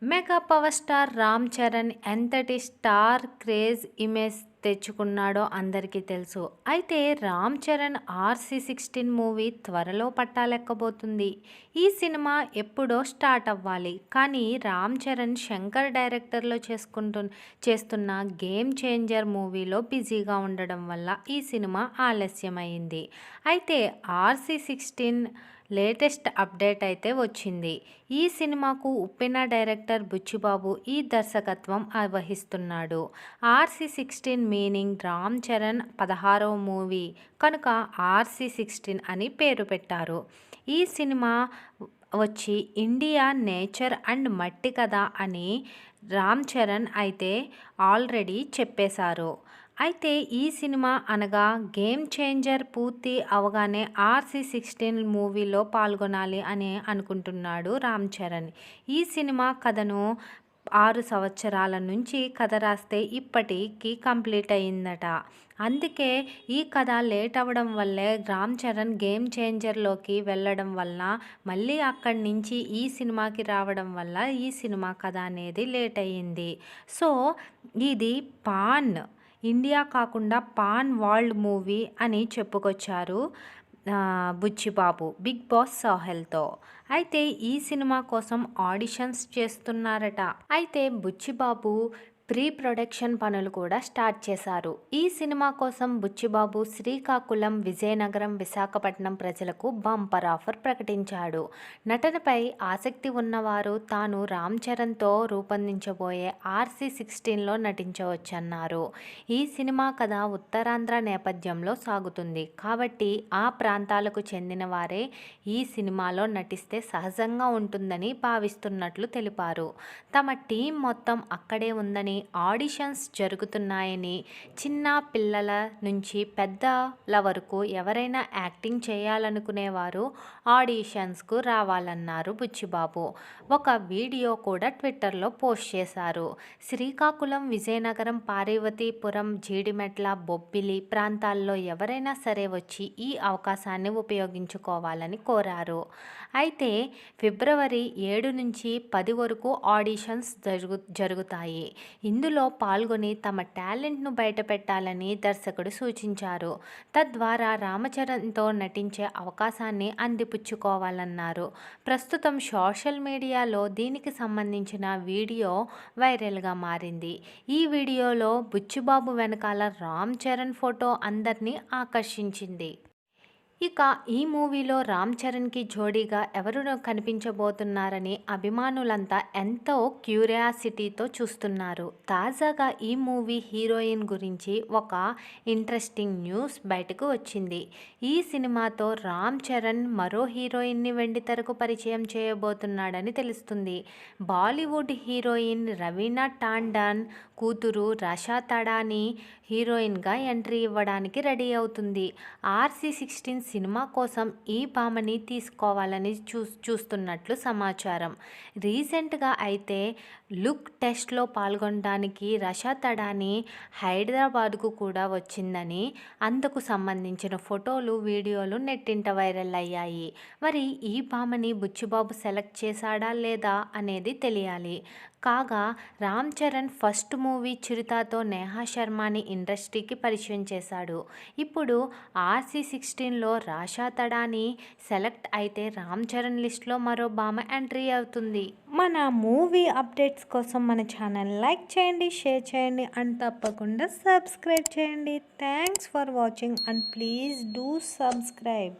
Mega power star Ram Charan ఎంతటి star craze image తెచ్చుకున్నాడో అందరికీ తెలుసు. అయితే రామ్ చరణ్ RC16 మూవీ త్వరలో పట్టాలెక్కబోతుంది. ఈ సినిమా ఎప్పుడో స్టార్ట్ అవ్వాలి. కానీ రామ్ చరణ్ శంకర్ డైరెక్టర్లో చేస్తున్న గేమ్ చేంజర్ మూవీలో బిజీగా ఉండడం వల్ల ఈ సినిమా ఆలస్యమైంది. అయితే RC16 లేటెస్ట్ అప్డేట్ అయితే వచ్చింది. ఈ సినిమాకు ఉప్పెన డైరెక్టర్ బుచ్చిబాబు ఈ దర్శకత్వం వహిస్తున్నాడు. RC16 మీనింగ్ రామ్ చరణ్ 16వ మూవీ కనుక RC16 అని పేరు పెట్టారు. ఈ సినిమా వచ్చి ఇండియా నేచర్ అండ్ మట్టి కథ అని రామ్ చరణ్ అయితే ఆల్రెడీ చెప్పేశారు. అయితే ఈ సినిమా అనగా గేమ్ చేంజర్ పూర్తి అవగానే RC16 మూవీలో పాల్గొనాలి అని అనుకుంటున్నాడు రామ్ చరణ్. ఈ సినిమా కథను 6 సంవత్సరాల నుంచి కథ రాస్తే ఇప్పటికి కంప్లీట్ అయిందట. అందుకే ఈ కథ లేట్ అవ్వడం వల్లే రామ్ చరణ్ గేమ్ చేంజర్లోకి వెళ్ళడం వల్ల మళ్ళీ అక్కడి నుంచి ఈ సినిమాకి రావడం వల్ల ఈ సినిమా కథ అనేది లేట్ అయ్యింది. సో ఇది పాన్ ఇండియా కాకుండా పాన్ వరల్డ్ మూవీ అని చెప్పుకొచ్చారు బుచ్చిబాబు బిగ్ బాస్ సాహెల్తో. అయితే ఈ సినిమా కోసం ఆడిషన్స్ చేస్తున్నారట. అయితే బుచ్చిబాబు ప్రీ ప్రొడక్షన్ పనులు కూడా స్టార్ట్ చేశారు. ఈ సినిమా కోసం బుచ్చిబాబు శ్రీకాకుళం, విజయనగరం, విశాఖపట్నం ప్రజలకు బంపర్ ఆఫర్ ప్రకటించాడు. నటనపై ఆసక్తి ఉన్నవారు తాను రామ్ చరణ్తో రూపొందించబోయే RC16లో నటించవచ్చన్నారు. ఈ సినిమా కథ ఉత్తరాంధ్ర నేపథ్యంలో సాగుతుంది కాబట్టి ఆ ప్రాంతాలకు చెందిన వారే ఈ సినిమాలో నటిస్తే సహజంగా ఉంటుందని భావిస్తున్నట్లు తెలిపారు. తమ టీం మొత్తం అక్కడే ఉందని, ఆడిషన్స్ జరుగుతున్నాయని, చిన్న పిల్లల నుంచి పెద్దల వరకు ఎవరైనా యాక్టింగ్ చేయాలనుకునేవారు ఆడిషన్స్కు రావాలన్నారు బుచ్చిబాబు. ఒక వీడియో కూడా ట్విట్టర్లో పోస్ట్ చేశారు. శ్రీకాకుళం, విజయనగరం, పార్వతీపురం, జీడిమెట్ల, బొబ్బిలి ప్రాంతాల్లో ఎవరైనా సరే వచ్చి ఈ అవకాశాన్ని ఉపయోగించుకోవాలని కోరారు. అయితే ఫిబ్రవరి 7 నుంచి 10 వరకు ఆడిషన్స్ జరుగుతాయి. ఇందులో పాల్గొని తమ టాలెంట్ను బయటపెట్టాలని దర్శకుడు సూచించారు. తద్వారా రామచరణ్తో నటించే అవకాశాన్ని అందిపుచ్చుకోవాలన్నారు. ప్రస్తుతం సోషల్ మీడియాలో దీనికి సంబంధించిన వీడియో వైరల్గా మారింది. ఈ వీడియోలో బుచ్చిబాబు వెనకాల రామ్ చరణ్ ఫోటో అందరినీ ఆకర్షించింది. ఇక ఈ మూవీలో రామ్ చరణ్కి జోడీగా ఎవరు కనిపించబోతున్నారని అభిమానులంతా ఎంతో క్యూరియాసిటీతో చూస్తున్నారు. తాజాగా ఈ మూవీ హీరోయిన్ గురించి ఒక ఇంట్రెస్టింగ్ న్యూస్ బయటకు వచ్చింది. ఈ సినిమాతో రామ్ చరణ్ మరో హీరోయిన్ని వెండితెరకు పరిచయం చేయబోతున్నాడని తెలుస్తుంది. బాలీవుడ్ హీరోయిన్ రవీనా టాండన్ కూతురు రషా తడాని హీరోయిన్గా ఎంట్రీ ఇవ్వడానికి రెడీ అవుతుంది. RC16 సినిమా కోసం ఈ భామని తీసుకోవాలని చూస్తున్నట్లు సమాచారం. రీసెంట్గా అయితే లుక్ టెస్ట్లో పాల్గొనడానికి రషా తడాని హైదరాబాద్కు కూడా వచ్చిందని, అందుకు సంబంధించిన ఫోటోలు, వీడియోలు నెట్టింట వైరల్ అయ్యాయి. మరి ఈ భామని బుచ్చిబాబు సెలెక్ట్ చేశాడా లేదా అనేది తెలియాలి. కాగా రామ్ చరణ్ ఫస్ట్ మూవీ చిరుతతో నేహా శర్మని ఇండస్ట్రీకి పరిచయం చేశాడు. ఇప్పుడు RC16లో రాషా తడాని సెలెక్ట్ అయితే రామ్ చరణ్ లిస్ట్లో మరో భామ ఎంట్రీ అవుతుంది. మన మూవీ అప్డేట్స్ కోసం మన ఛానల్ లైక్ చేయండి, షేర్ చేయండి అండ్ తప్పకుండా సబ్స్క్రైబ్ చేయండి. Thanks for watching and please do subscribe.